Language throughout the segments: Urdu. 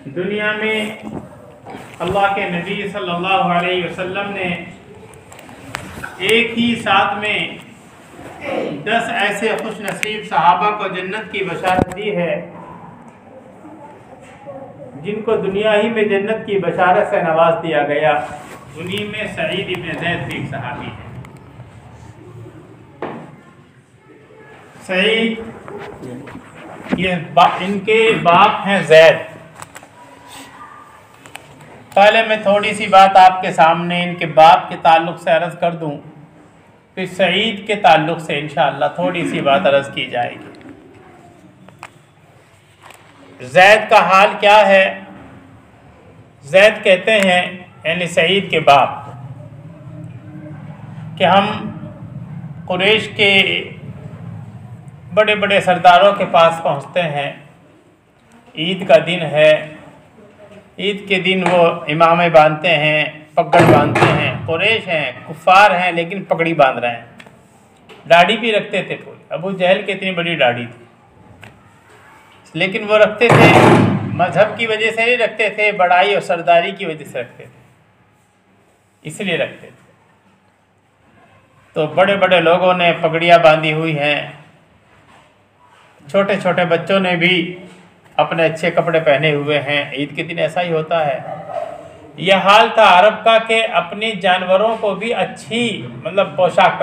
دنیا میں اللہ کے نبی صلی اللہ علیہ وسلم نے ایک ہی ساتھ میں 10 ایسے خوش نصیب صحابہ کو جنت کی بشارت دی ہے جن کو دنیا ہی میں جنت کی بشارت سے نواز دیا گیا۔ انہی میں سعید ابن زید بھی ایک صحابی ہے۔ سعید ان کے باپ ہیں زید۔ پہلے میں تھوڑی سی بات آپ کے سامنے ان کے باپ کے تعلق سے عرض کر دوں، پھر سعید کے تعلق سے انشاءاللہ تھوڑی سی بات عرض کی جائے گی۔ زید کا حال کیا ہے؟ زید کہتے ہیں یعنی سعید کے باپ کہ ہم قریش کے بڑے بڑے سرداروں کے پاس پہنچتے ہیں، عید کا دن ہے، عید کے دن وہ امامے باندھتے ہیں، پگڑ باندھتے ہیں، قریش ہیں، کفار ہیں لیکن پگڑی باندھ رہے ہیں، داڑھی بھی رکھتے تھے پوری۔ ابو جہل کی اتنی بڑی داڑھی تھی لیکن وہ رکھتے تھے مذہب کی وجہ سے نہیں رکھتے تھے، بڑائی اور سرداری کی وجہ سے رکھتے تھے، اس لیے رکھتے تھے۔ تو بڑے بڑے لوگوں نے پگڑیاں باندھی ہوئی ہیں، چھوٹے چھوٹے بچوں نے بھی اپنے اچھے کپڑے پہنے ہوئے ہیں، عید کے دن ایسا ہی ہوتا ہے۔ یہ حال تھا عرب کا کہ اپنی جانوروں کو بھی اچھی پوشاک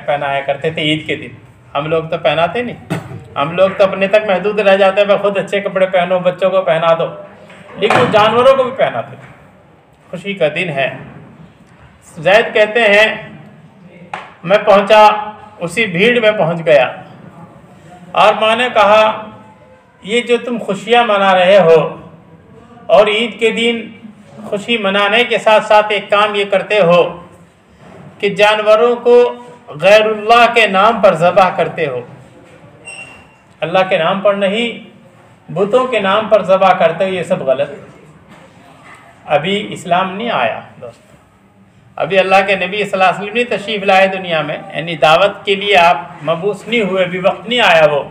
پہنایا کرتے تھے عید کے دن۔ ہم لوگ تو پہناتے نہیں، ہم لوگ تو اپنے تک محدود رہ جاتے ہیں، خود اچھے کپڑے پہنو، بچوں کو پہنا دو، لیکن جانوروں کو بھی پہناتے تھے۔ خوشی کا دن ہے۔ زید کہتے ہیں میں پہنچا، اسی بھیڑ میں پہنچ گیا اور ماں نے کہا یہ جو تم خوشیاں منا رہے ہو اور عید کے دن خوشی منانے کے ساتھ ساتھ ایک کام یہ کرتے ہو کہ جانوروں کو غیر اللہ کے نام پر ذبح کرتے ہو، اللہ کے نام پر نہیں بتوں کے نام پر ذبح کرتے ہو، یہ سب غلط۔ ابھی اسلام نہیں آیا دوست، ابھی اللہ کے نبی صلی اللہ علیہ وسلم نے تشریف لائے دنیا میں، یعنی دعوت کے لیے آپ مبعوث نہیں ہوئے، ابھی وقت نہیں آیا وہ،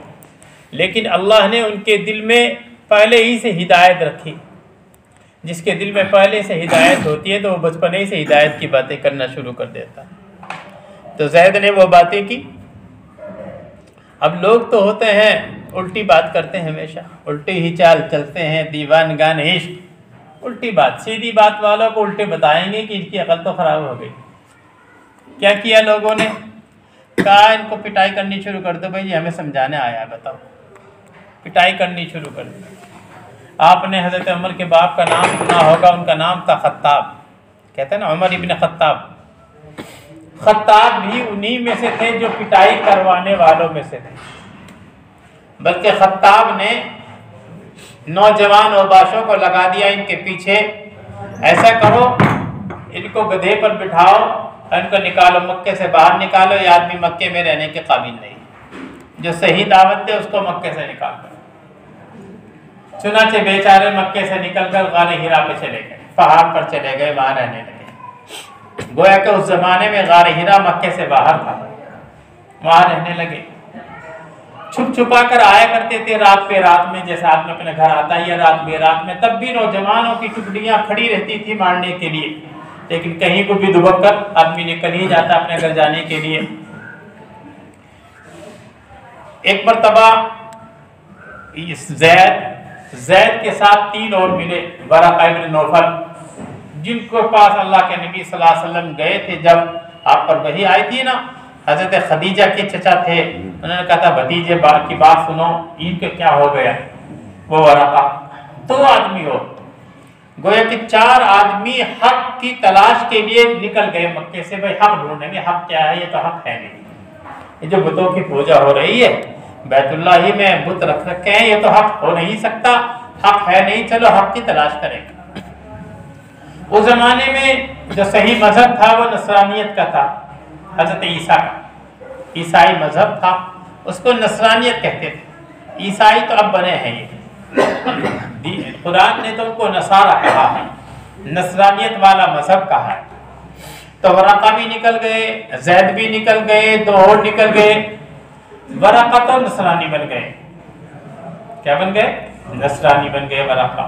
لیکن اللہ نے ان کے دل میں پہلے ہی سے ہدایت رکھی۔ جس کے دل میں پہلے سے ہدایت ہوتی ہے تو وہ بچپنے ہی سے ہدایت کی باتیں کرنا شروع کر دیتا ہے۔ تو زید نے وہ باتیں کی۔ اب لوگ تو ہوتے ہیں الٹی بات کرتے ہیں، ہمیشہ الٹی ہی چال چلتے ہیں، دیوان گان عشق، الٹی بات، سیدھی بات والوں کو الٹے بتائیں گے کہ ان کی عقل تو خراب ہو گئی۔ کیا کیا لوگوں نے؟ کہا ان کو پٹائی کرنی شروع کر دو، بھائی ہمیں سمجھانے آیا ہے، بتاؤ۔ پٹائی کرنی شروع کر دی۔ آپ نے حضرت عمر کے باپ کا نام سنا ہوگا، ان کا نام تھا خطاب، کہتے ہیں نا عمر ابن خطاب۔ خطاب بھی انہی میں سے تھے جو پٹائی کروانے والوں میں سے تھے، بلکہ خطاب نے نوجوان اوباشوں کو لگا دیا ان کے پیچھے، ایسا کرو ان کو گدھے پر بٹھاؤ، ان کو نکالو، مکے سے باہر نکالو، یہ آدمی مکے میں رہنے کے قابل نہیں، جو صحیح دعوت دے اس کو مکے سے نکال دو۔ چنانچہ بیچارے مکے سے نکل کر غار ہرا پہ چلے گئے، پہاڑ پر چلے گئے، وہاں رہنے لگے۔ گویا کہ اس زمانے میں غار ہرا مکے سے باہر تھا، وہاں رہنے لگے۔ چھپ چھپا کر آیا کرتے تھے رات پہ رات میں، جیسے آدمی اپنے گھر آتا ہی ہے رات میں رات میں، تب بھی نوجوانوں کی ٹکڑیاں کھڑی رہتی تھی مارنے کے لیے، لیکن کہیں کو بھی دبک کر آدمی نکل ہی جاتا اپنے گھر جانے کے لیے۔ ایک مرتبہ زید کے ساتھ 3 اور ملے، ورقہ ابن نوفل، جن کے پاس اللہ کے نبی صلی اللہ علیہ وسلم گئے تھے جب آپ پر وحی آئی تھی نا، حضرت خدیجہ کے چچا تھے، انہوں نے کہا تھا بھتیجے کی بات سنو، عید کا کیا ہو گیا؟ وہ ورقہ 2 آدمی ہو، گویا کہ 4 آدمی حق کی تلاش کے لیے نکل گئے مکے سے، بھائی حق ڈھونڈیں گے، حق کیا ہے؟ یہ تو حق ہے نہیں، یہ جو بتوں کی پوجا ہو رہی ہے، بیت اللہ ہی میں بت رکھ رکھے ہیں، یہ تو حق ہو نہیں سکتا، حق ہے نہیں، چلو حق کی تلاش کریں گے۔ اس زمانے میں جو صحیح مذہب تھا وہ نصرانیت کا تھا، حضرت عیسیٰ کا، عیسائی مذہب تھا، اس کو نصرانیت کہتے تھے۔ عیسائی تو اب بنے ہیں، یہ قرآن نے تو ان کو نصارہ کہا ہے، نصرانیت والا مذہب کہا ہے۔ تو ورقہ بھی نکل گئے، زید بھی نکل گئے، 2 اور نکل گئے، ورقہ تو نصرانی بن گئے۔ کیا بن گئے؟ نصرانی بن گئے ورقہ۔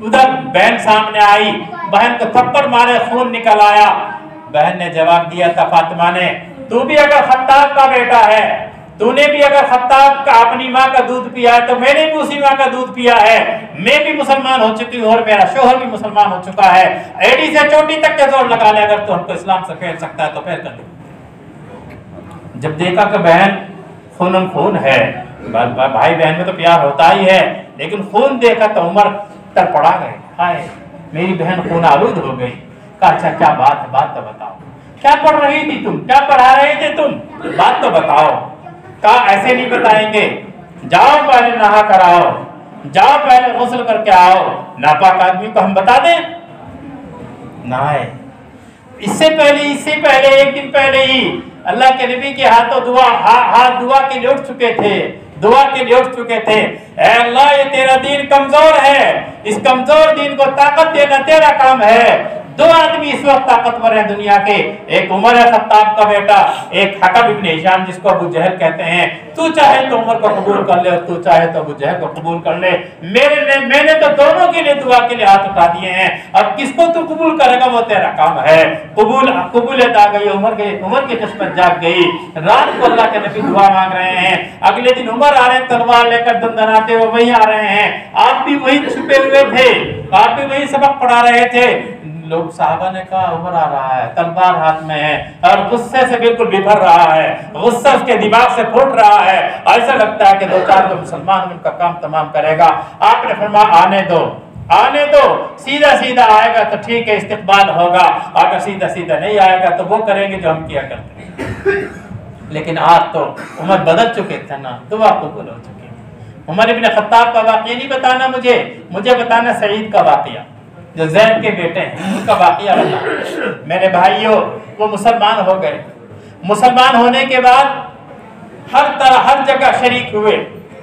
ادھر بہن سامنے آئی، بہن کو تھپڑ مارے، خون نکل آیا۔ بہن نے جواب دیا تھا فاطمہ نے، تو بھی اگر خطاب کا بیٹا ہے، تو نے بھی اگر خطاب کا اپنی ماں کا دودھ پیا ہے تو میں نے بھی اسی ماں کا دودھ پیا ہے، میں بھی مسلمان ہو چکی ہوں اور میرا شوہر بھی مسلمان ہو چکا ہے، ایڑی سے چوٹی تک کے زور لگا لے، اگر تو ہم کو اسلام سے پھیر سکتا ہے تو پھیر کر دے۔ جب دیکھا کہ بہن خون ہے، بھائی بہن میں تو پیار ہوتا ہی ہے، لیکن خون دیکھا تو عمر تڑپڑا گئے، ہائے میری بہن خون آلود ہو گئی۔ کہا اچھا کیا بات ہے، بات تو بتاؤ، کیا پڑھ رہی تھی تم، کیا پڑھا رہے تھے تم، بات تو بتاؤ۔ کہا ایسے نہیں بتائیں گے، جاؤ پہلے نہا کر آؤ، جاؤ پہلے غسل کر کے آؤ۔ ناپاک آدمی کو ہم بتا دیں نہائے؟ اس سے پہلے ایک دن پہلے ہی اللہ کے نبی کے ہاتھوں ہاتھ دعا کے لیے اٹھ چکے تھے، اے اللہ یہ تیرا دین کمزور ہے، اس کمزور دین کو طاقت دینا تیرا کام ہے۔ دو آدمی اس وقت طاقتور ہیں دنیا کے، ایک عمر خطاب کا بیٹا، ایک حکم ابن ہشام جس کو ابو جہل کہتے ہیں۔ تو چاہے تو عمر کو قبول کر لے اور تو چاہے تو ابو جہل کو قبول کر لے، میں نے تو دونوں کے لیے دعا کے لیے ہاتھ اٹھا دیے ہیں، اب کس کو تو قبول کرے گا وہ تیرا کام ہے۔ قبولیت آ گئی، عمر کی قسمت جاگ گئی۔ رات کو اللہ کے نبی دعا مانگ رہے ہیں، اگلے دن عمر آ رہے ہیں تلوار لے کر دندناتے ہوئے، وہی آ رہے ہیں، آپ بھی وہی چھپے ہوئے تھے، آپ بھی وہی سبق پڑھا رہے تھے۔ لوگ صحابہ نے کہا عمر آ رہا ہے، تلوار ہاتھ میں ہے اور غصے سے بالکل بھر رہا ہے، غصہ اس کے دماغ سے پھوٹ رہا ہے، ایسا لگتا ہے کہ دو چار کو مسلمان ان کا کام تمام کرے گا۔ آپ نے فرمایا آنے دو، سیدھا آئے گا تو ٹھیک ہے استقبال ہوگا، اگر سیدھا نہیں آئے گا تو وہ کریں گے جو ہم کیا کرتے ہیں۔ لیکن آج تو عمر بدل چکے تھے نا، دعا قبول ہو چکی۔ عمر ابن خطاب کا واقعہ نہیں بتانا مجھے بتانا سعید کا واقعہ، جو زید کے بیٹے ہیں، ان کا واقعہ بتانا۔ میرے بھائیوں وہ مسلمان ہو گئے، مسلمان ہونے کے بعد ہر جگہ شریک ہوئے،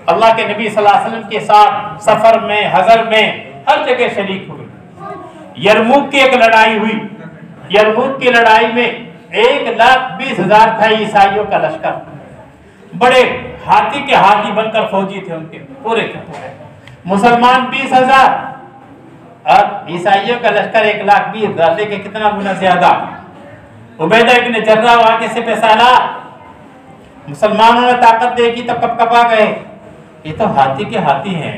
اللہ کے نبی صلی اللہ علیہ وسلم کے ساتھ سفر میں، حضر میں، ہر جگہ شریک ہوئے۔ یرموک کی ایک لڑائی ہوئی، یرموک کی لڑائی میں 1,20,000 تھا عیسائیوں کا لشکر، بڑے ہاتھی کے ہاتھی بن کر فوجی تھے ان کے پورے کے پورے، مسلمان 20,000 اور عیسائیوں کا لشکر 1,20,000، دیکھیں کتنا گنا زیادہ۔ عبیدہ ابن جرہ واقعے سے پیسالہ، مسلمانوں نے طاقت دیکھی تو کب کپا گئے، یہ تو ہاتھی کے ہاتھی ہیں،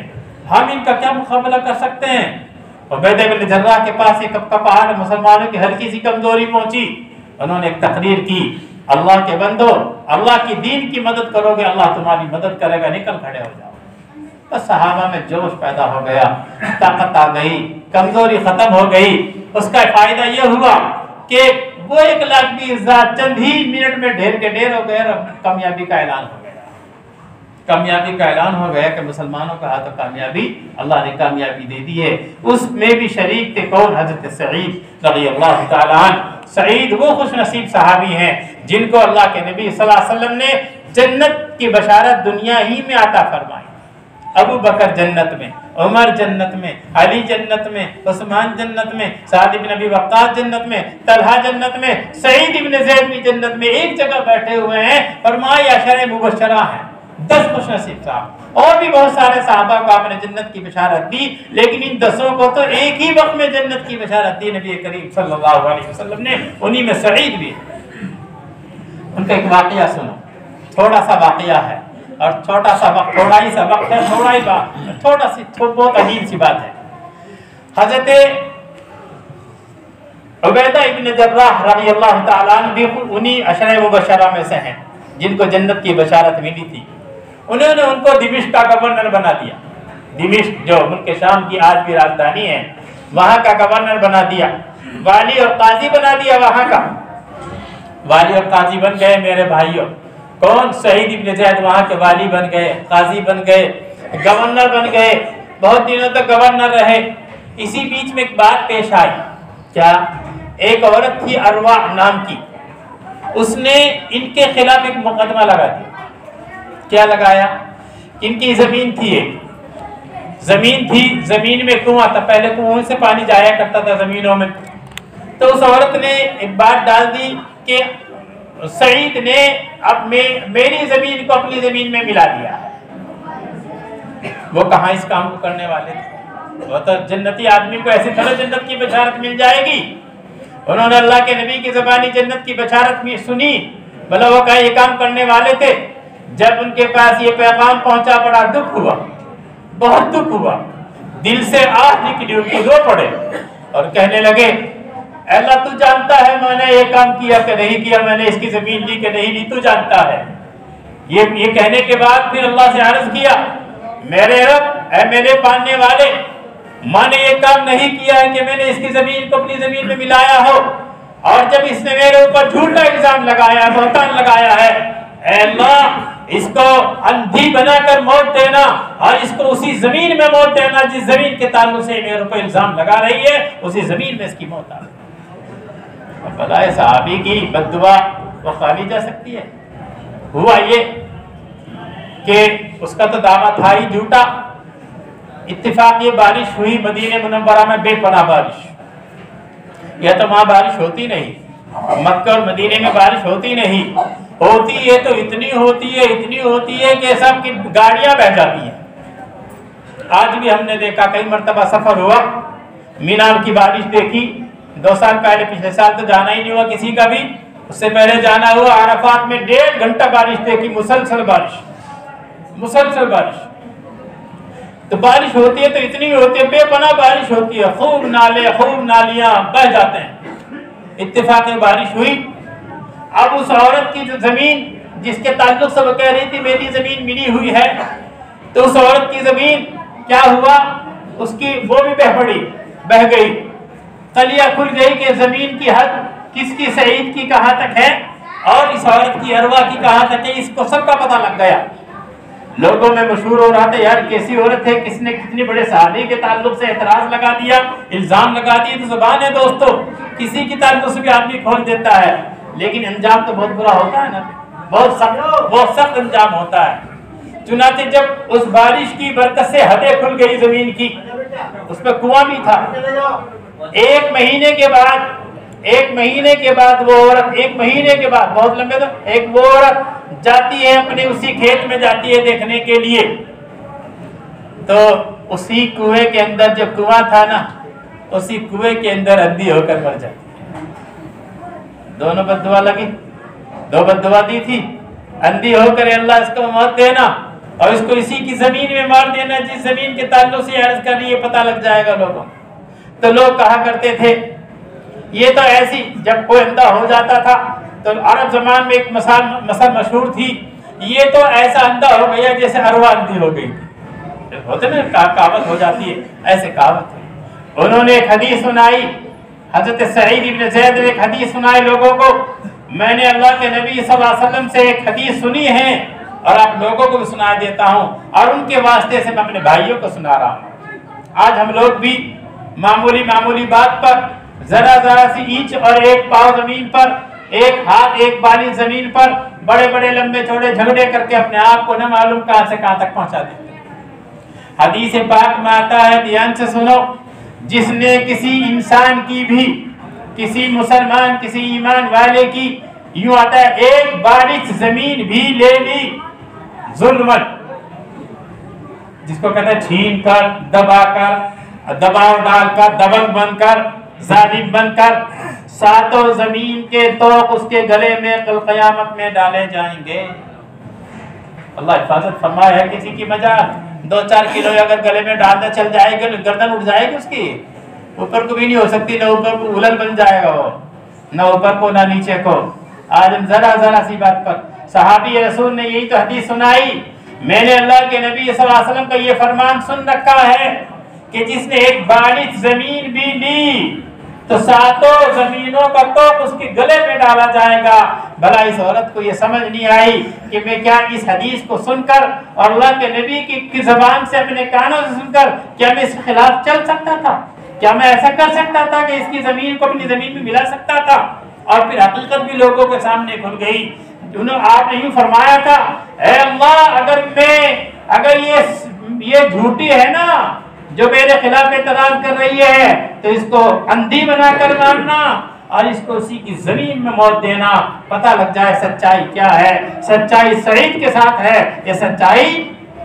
ہم ان کا کیا مقابلہ کر سکتے ہیں۔ عبیدہ ابن جرہ کے پاس ایک کپاہٹ مسلمانوں کی ہلکی سی کمزوری پہنچی، انہوں نے ایک تقریر کی، اللہ کے بندو اللہ کی دین کی مدد کرو گے اللہ تمہاری مدد کرے گا، نکل کھڑے ہو جاؤ۔ بس صحابہ میں جوش پیدا ہو گیا، طاقت آ گئی، کمزوری ختم ہو گئی۔ اس کا فائدہ یہ ہوا کہ وہ 1,20,000 چند ہی منٹ میں ڈھیر کے ڈھیر ہو گئے اور کامیابی کا اعلان ہو گیا۔ کامیابی کا اعلان ہو گیا کہ مسلمانوں کا ہاتھ کامیابی، اللہ نے کامیابی دے دی ہے۔ اس میں بھی شریک تھے کون؟ حضرت سعید رضی اللہ تعالیٰ عنہ۔ سعید وہ خوش نصیب صحابی ہیں جن کو اللہ کے نبی صلی اللہ علیہ وسلم نے جنت کی بشارت دنیا ہی میں عطا فرمائی۔ ابو بکر جنت میں، عمر جنت میں، علی جنت میں، عثمان جنت میں، سعد بن ابی وقاص جنت میں، طلحہ جنت میں، سعید بن زید بھی جنت میں، ایک جگہ بیٹھے ہوئے ہیں۔ فرمایا عشرہ مبشرہ ہیں، 10 خوش نصیب صاحب، اور بھی بہت سارے صحابہ کو آپ نے جنت کی بشارت دی، لیکن ان 10 کو تو ایک ہی وقت میں جنت کی بشارت دی نبی کریم صلی اللہ علیہ وسلم نے، انہی میں سعید بھی۔ ان کا ایک واقعہ سنو، تھوڑا سا واقعہ ہے اور چھوٹا سا وقت، تھوڑا ہی سا وقت ہے، تھوڑا سی بہت عجیب سی بات ہے۔ حضرت عبیدہ ابن جراح رضی اللہ تعالیٰ عنہ بھی انہی عشرہ مبشرہ میں سے ہیں جن کو جنت کی بشارت ملی تھی۔ انہوں نے ان کو دمشق کا گورنر بنا دیا، دمشق جو ملک شام کی آج بھی راجدھانی ہے، وہاں کا گورنر بنا دیا، والی اور قاضی بنا دیا وہاں کا۔ والی اور قاضی بن گئے میرے بھائیوں، کون؟ سعید ابن زید وہاں کے والی بن گئے، قاضی بن گئے، گورنر بن گئے، بہت دنوں تک گورنر رہے۔ اسی بیچ میں ایک بات پیش آئی، کیا؟ ایک عورت تھی اروا نام کی، اس نے ان کے خلاف ایک مقدمہ لگا دیا۔ کیا لگایا؟ ان کی زمین تھی، ایک زمین تھی، زمین میں کنواں تھا، پہلے کنویں سے پانی جایا کرتا تھا زمینوں میں، تو اس عورت نے ایک بات ڈال دی کہ سعید نے اب میری زمین کو اپنی زمین میں ملا دیا۔ وہ کہاں اس کام کو کرنے والے تھے؟ وہ تو جنتی آدمی کو ایسی طرح جنت کی بشارت مل جائے گی. انہوں نے اللہ کے نبی کی زبانی جنت کی بشارت میں سنی. بھلا وہ کہا یہ کام کرنے والے تھے. جب ان کے پاس یہ پیغام پہنچا بڑا دکھ ہوا, بہت دکھ ہوا, دل سے آہ نکلی, ان کی رو پڑے اور کہنے لگے اے اللہ تو جانتا ہے میں نے یہ کام کیا کہ نہیں کیا, میں نے اس کی زمین لی کہ نہیں لی, تو جانتا ہے. یہ کہنے کے بعد پھر اللہ سے عرض کیا میرے رب اے میرے پالنے والے, میں نے یہ کام نہیں کیا ہے کہ میں نے اس کی زمین کو اپنی زمین میں ملایا ہو, اور جب اس نے میرے اوپر جھوٹا الزام لگایا, بہتان لگایا ہے, اے اللہ اس کو اندھی بنا کر موت دینا اور اس کو اسی زمین میں موت دینا جس زمین کے تعلق سے میرے اوپر الزام لگا رہی ہے, اسی زمین میں اس کی موت آ رہی ہے. اب بلائے صحابی کی بد دعا وہ خالی جا سکتی ہے؟ ہوا یہ کہ اس کا تو دعویٰ تھا ہی جھوٹا. اتفاق یہ بارش ہوئی مدینہ منورہ میں بے پناہ بارش. یہ تو وہاں بارش ہوتی نہیں, مکہ اور مدینے میں بارش ہوتی نہیں, ہوتی ہے تو اتنی ہوتی ہے کہ سب کی گاڑیاں بہ جاتی ہیں. آج بھی ہم نے دیکھا, کئی مرتبہ سفر ہوا, مینار کی بارش دیکھی. 2 سال پہلے, پچھلے سال تو جانا ہی نہیں ہوا کسی کا بھی, اس سے پہلے جانا ہوا. عرفات میں 1.5 گھنٹہ بارش دیکھی, مسلسل بارش. تو بارش ہوتی ہے تو اتنی ہوتی ہے, بے پناہ بارش ہوتی ہے, خوب نالے خوب نالیاں بہ جاتے ہیں. اتفاق بارش ہوئی. اب اس عورت کی جو زمین جس کے تعلق سے وہ کہہ رہی تھی میری زمین ملی ہوئی ہے, تو اس عورت کی زمین کیا ہوا, اس کی وہ بھی بہ گئی. تلیا کھل گئی کہ زمین کی حد کس کی, سعید کی کہاں تک ہے اور اس عورت کی اروا کی کہاں تک ہے, اس کو سب کا پتہ لگ گیا. لوگوں میں مشہور ہو رہا تھا یار کیسی عورت ہے, کس نے کتنی بڑے صحابی کے تعلق سے اعتراض لگا دیا, الزام لگا دیے. تو زبان ہے دوستو, کسی کی تعلق سے بھی آدمی کھول دیتا ہے, لیکن انجام تو بہت برا ہوتا ہے نا, بہت سخت انجام ہوتا ہے. چنانچہ جب اس بارش کی برکت سے حدیں کھل گئی زمین کی, اس پہ کنواں بھی تھا. 1 مہینے کے بعد وہ عورت, 1 مہینے کے بعد, بہت لمبے تو, وہ عورت جاتی ہے اپنے اسی کھیت میں جاتی ہے دیکھنے کے لیے, تو اسی کنویں کے اندر جو کنواں تھا نا, اسی کنویں کے اندر اندھی ہو کر مر جاتی. دونوں بد دعا لگی, 2 بد دعا دی تھی, اندھی ہو کر اللہ اس کو موت دینا اور اس کو اسی کی زمین میں مار دینا جس زمین کے تعلق سے عرض کر رہی ہے, پتہ لگ جائے گا لوگوں. تو لوگ کہا کرتے تھے یہ تو ایسی, جب کوئی اندھا ہو جاتا تھا تو عرب زمان میں ایک مثل مشہور تھی, یہ تو ایسا اندھا ہو گیا جیسے اروا اندھی ہو گئی. ہوتے نا کہاوت ہو جاتی ہے, ایسے کہاوت ہے. انہوں نے ایک حدیث سنائی, حضرت سعید ابن زید نے ایک حدیث سنائی لوگوں کو. میں نے اللہ کے نبی صلی اللہ علیہ وسلم سے ایک حدیث سنی ہے اور آپ لوگوں کو بھی سنا دیتا ہوں, اور ان کے واسطے سے میں اپنے بھائیوں کو سنا رہا ہوں. آج ہم لوگ بھی معمولی بات پر ذرا سی اینچ اور 1 پاؤ زمین پر, 1 ہاتھ 1 بالی زمین پر بڑے لمبے چوڑے جھگڑے کر کے اپنے آپ کو نہ معلوم کہاں سے کہاں تک پہنچا دیتے ہیں. حدیث پاک میں آتا ہے, دھیان سے سنو, جس نے کسی انسان کی بھی, کسی مسلمان, کسی ایمان والے کی, یوں آتا ہے 1 بارش زمین بھی لے لی ظلمت, جس کو کہتے ہیں چھین کر, دبا کر, دباؤ ڈال کر, دبنگ بن کر, ظالم بن کر, 7 زمین کے طوق اس کے گلے میں کل قیامت میں ڈالے جائیں گے. اللہ حفاظت فرمائے. ہے کسی کی مجال 2-4 کلو اگر گلے میں ڈالنا چل جائے گا, گردن اٹھ جائے گی اس کی, اوپر کو بھی نہیں ہو سکتی, نہ اوپر کو الل بن جائے گا وہ, نہ اوپر کو نہ نیچے کو. آج ہم ذرا سی بات پر, صحابی رسول نے یہی تو حدیث سنائی. میں نے اللہ کے نبی صلی اللہ علیہ وسلم کا یہ فرمان سن رکھا ہے کہ جس نے 1 بارش زمین بھی لی تو 7 زمینوں کا توق اس کے گلے میں ڈالا جائے گا. بھلا اس عورت کو یہ سمجھ نہیں آئی کہ میں کیا اس حدیث کو سن کر اور اللہ کے نبی کی زبان سے, اپنے کانوں سے سن کر, کیا میں اس کے خلاف چل سکتا تھا؟ کیا میں ایسا کر سکتا تھا کہ اس کی زمین کو اپنی زمین میں ملا سکتا تھا؟ اور پھر حقیقت بھی لوگوں کے سامنے کھل گئی. آپ نے یوں فرمایا تھا, اے اللہ اگر یہ جھوٹی ہے نا جو میرے خلاف اعتراض کر رہی ہے, تو اس کو اندھی بنا کر مارنا اور اس کو اسی کی زمین میں موت دینا, پتہ لگ جائے سچائی کیا ہے. سچائی سعید کے ساتھ ہے, یہ سچائی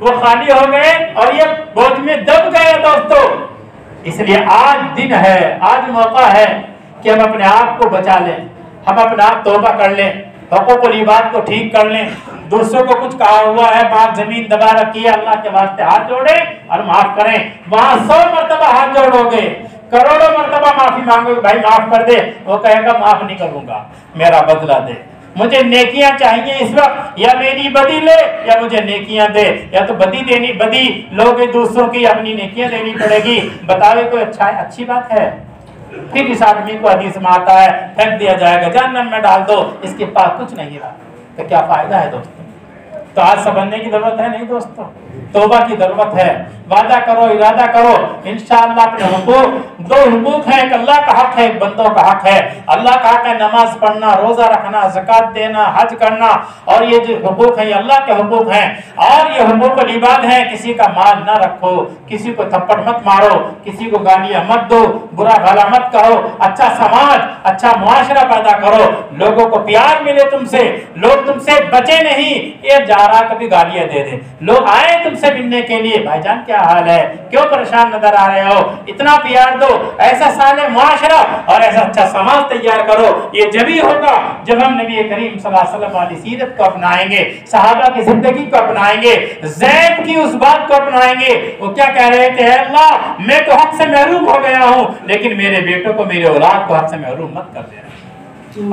وہ خالی ہو گئے اور یہ بوجھ میں دب گئے دوستو۔ اس لیے آج دن ہے، آج موقع ہے کہ ہم اپنے آپ کو بچا لیں، ہم اپنا آپ توبہ کر لیں، حقوق العباد کو ٹھیک کر لیں۔ دوسروں کو کچھ کہا ہوا ہے، بات زمین دبا رکھی ہے، اللہ کے واسطے ہاتھ جوڑیں اور معاف کریں۔ وہاں 100 مرتبہ ہاتھ جوڑو گے، کروڑوں مرتبہ معافی مانگو گے، بھائی معاف کر دے، وہ کہے گا معاف نہیں کروں گا، میرا بدلہ دے، مجھے نیکیاں چاہیے اس وقت، یا میری بدی لے یا مجھے نیکیاں دے، یا تو بدی لوگ دوسروں کی، اپنی نیکیاں دینی پڑے گی۔ بتاوے کوئی اچھی بات ہے؟ پھر اس آدمی کو حدیث میں آتا ہے پھینک دیا جائے گا، جہنم میں ڈال دو، اس کے پاس کچھ نہیں رہا، تو کیا فائدہ ہے دوستو؟ تو آج سنبھلنے کی ضرورت ہے نہیں دوستو، توبہ کی ضرورت ہے۔ وعدہ کرو، ارادہ کرو، انشاءاللہ اپنے حقوق، 2 حقوق ہیں، ایک اللہ کا حق ہے، ایک بندوں کا حق ہے۔ اللہ کا حق ہے نماز پڑھنا، روزہ رکھنا، زکوٰۃ دینا، حج کرنا، اور یہ جو حقوق ہیں یہ اللہ کے حقوق ہیں، اور یہ حقوق العباد ہیں۔ کسی کا مال نہ رکھو، کسی کو تھپڑ مت مارو، کسی کو گالیاں مت دو، برا بھلا مت کرو، اچھا سماج، اچھا معاشرہ پیدا کرو، لوگوں کو پیار ملے تم سے، لوگ تم سے بچے نہیں، یہ جا رہا کبھی گالیاں دے دے، لوگ آئے تم سے ملنے کے لیے، بھائی جان کیا حال ہے، کیوں پریشان نظر آ رہے ہو، اتنا پیار دو، ایسا صالح معاشرہ اور ایسا اچھا سماج تیار کرو۔ یہ جبھی ہوگا جب ہم نبی کریم صلی اللہ علیہ وسلم والی سیرت کو اپنائیں گے، صحابہ کی زندگی کو اپنائیں گے، زید کی اس بات کو اپنائیں گے۔ وہ کیا کہہ رہے تھے؟ اے اللہ میں تو حق سے محروم ہو گیا ہوں، لیکن میرے بیٹوں کو، میرے اولاد کو حق سے محروم مت کر دینا۔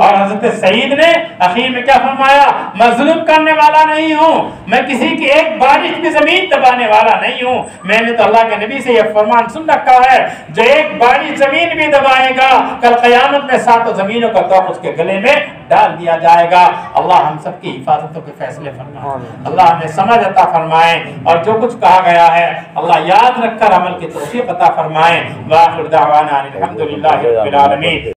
اور حضرت سعید نے اخیر میں کیا فرمایا؟ میں ظلم کرنے والا نہیں ہوں، میں کسی کی ایک بارش بھی زمین دبانے والا نہیں ہوں، میں نے تو اللہ کے نبی سے یہ فرمان سن رکھا ہے، جو ایک بارش زمین بھی دبائے گا کل قیامت میں 7 زمینوں کا توق اس کے گلے میں ڈال دیا جائے گا۔ اللہ ہم سب کی حفاظتوں کے فیصلے فرمائے، اللہ ہمیں سمجھ عطا فرمائے، اور جو کچھ کہا گیا ہے اللہ یاد رکھ کر عمل کی توفیق عطا فرمائے۔ وآخر دعوانا الحمدللہ رب العالمین۔